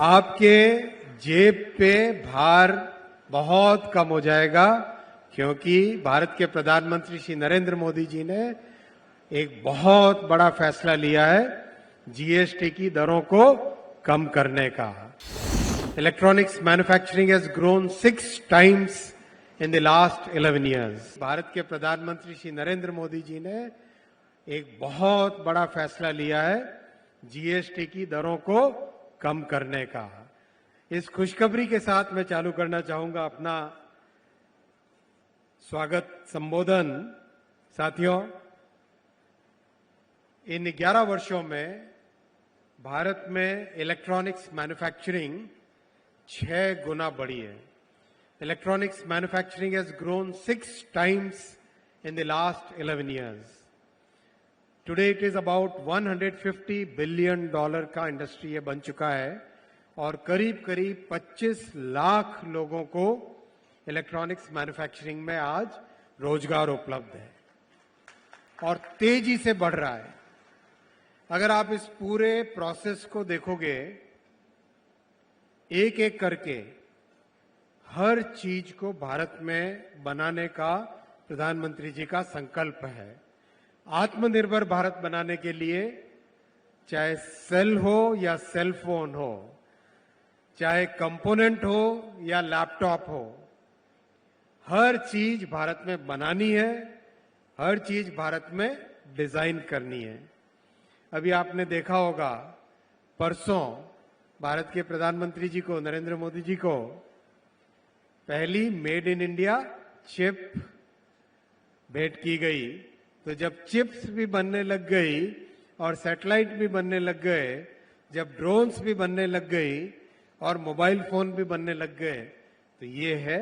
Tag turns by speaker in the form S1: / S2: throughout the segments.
S1: आपके जेब पे भार बहुत कम हो जाएगा क्योंकि भारत के प्रधानमंत्री श्री नरेंद्र मोदी जी ने एक बहुत बड़ा फैसला लिया है जीएसटी की दरों को कम करने का। Electronics manufacturing has grown 6 times in the last 11 years। Bharat के प्रधानमंत्री श्री नरेंद्र मोदी जी ने एक बहुत बड़ा फैसला लिया है जीएसटी की दरों को कम करने का। इस खुशखबरी के साथ मैं चालू करना चाहूंगा अपना स्वागत संबोधन। साथियों, इन 11 वर्षों में भारत में इलेक्ट्रॉनिक्स मैन्युफैक्चरिंग 6 गुना बढ़ी है। Electronics manufacturing has grown 6 times in the last 11 years। Today it is about $150 billion का इंडस्ट्री ये बन चुका है और करीब करीब 25 लाख लोगों को इलेक्ट्रॉनिक्स मैन्युफैक्चरिंग में आज रोजगार उपलब्ध है और तेजी से बढ़ रहा है। अगर आप इस पूरे प्रोसेस को देखोगे, एक एक करके हर चीज को भारत में बनाने का प्रधानमंत्री जी का संकल्प है। आत्मनिर्भर भारत बनाने के लिए चाहे सेल हो या सेल फोन हो, चाहे कंपोनेंट हो या लैपटॉप हो, हर चीज भारत में बनानी है, हर चीज भारत में डिजाइन करनी है। अभी आपने देखा होगा, परसों भारत के प्रधानमंत्री जी को, नरेंद्र मोदी जी को, पहली मेड इन इंडिया चिप भेंट की गई। तो जब चिप्स भी बनने लग गई और सैटेलाइट भी बनने लग गए, जब ड्रोन्स भी बनने लग गई और मोबाइल फोन भी बनने लग गए, तो ये है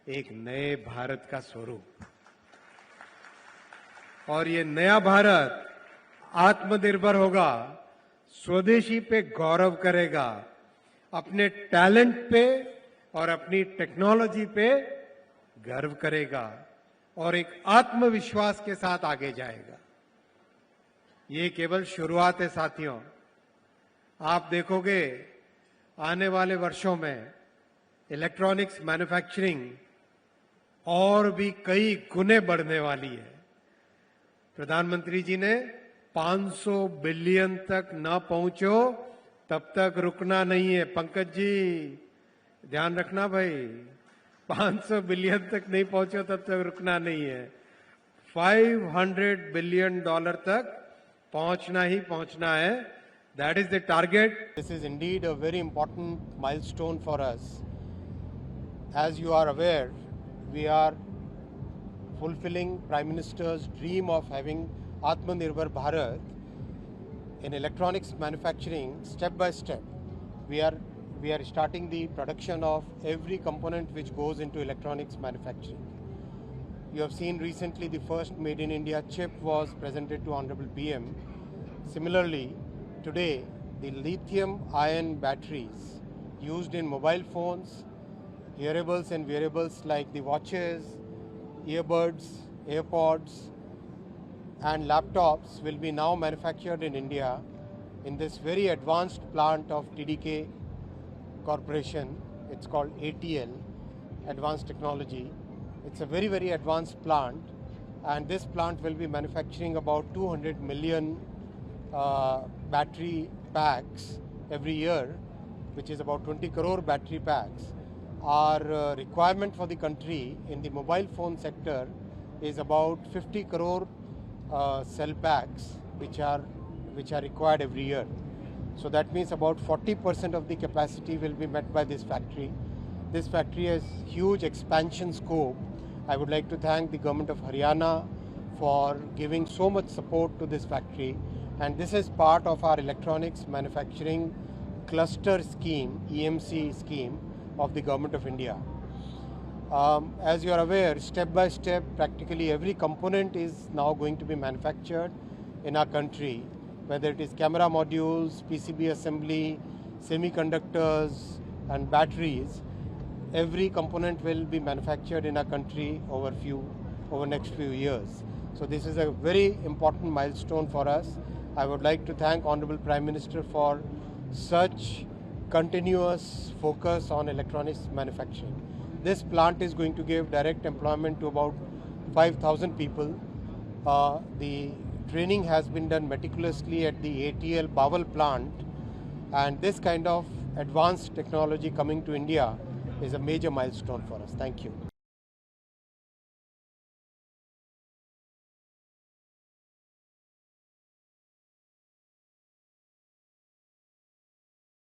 S1: एक नए भारत का स्वरूप। और ये नया भारत आत्मनिर्भर होगा, स्वदेशी पे गौरव करेगा, अपने टैलेंट पे और अपनी टेक्नोलॉजी पे गर्व करेगा और एक आत्मविश्वास के साथ आगे जाएगा। ये केवल शुरुआत है साथियों। आप देखोगे आने वाले वर्षों में इलेक्ट्रॉनिक्स मैन्युफैक्चरिंग और भी कई गुने बढ़ने वाली है। प्रधानमंत्री जी ने 500 बिलियन तक न पहुंचो तब तक रुकना नहीं है। पंकज जी ध्यान रखना भाई, 500 बिलियन तक नहीं पहुंचो तब तक रुकना नहीं है। $500 बिलियन तक पहुंचना ही पहुंचना है। That is the target. This is indeed a very important milestone for us. As you are aware, we are fulfilling Prime Minister's dream of having Atmanirbhar Bharat in electronics manufacturing step by step. We are starting the production of every component which goes into electronics manufacturing. You have seen recently the first Made in India chip was presented to Honorable PM. Similarly, today the lithium ion batteries used in mobile phones, hearables and wearables like the watches, earbuds, AirPods and laptops will be now manufactured in India in this very advanced plant of TDK Corporation. It's called ATL, Advanced Technology. It's a very, very advanced plant, and this plant will be manufacturing about 200 million battery packs every year, which is about 20 crore battery packs. Our requirement for the country in the mobile phone sector is about 50 crore cell packs which are required every year. So that means about 40% of the capacity will be met by this factory. This factory has huge expansion scope. I would like to thank the government of Haryana for giving so much support to this factory, and this is part of our electronics manufacturing cluster scheme, EMC scheme of the government of India. As you are aware, step by step, practically every component is now going to be manufactured in our country, whether it is camera modules, PCB assembly, semiconductors and batteries. Every component will be manufactured in our country over next few years. So this is a very important milestone for us. I would like to thank Honorable Prime Minister for such continuous focus on electronics manufacturing. This plant is going to give direct employment to about 5,000 people. The training has been done meticulously at the ATL Bawal plant, and this kind of advanced technology coming to India is a major milestone for us. Thank you.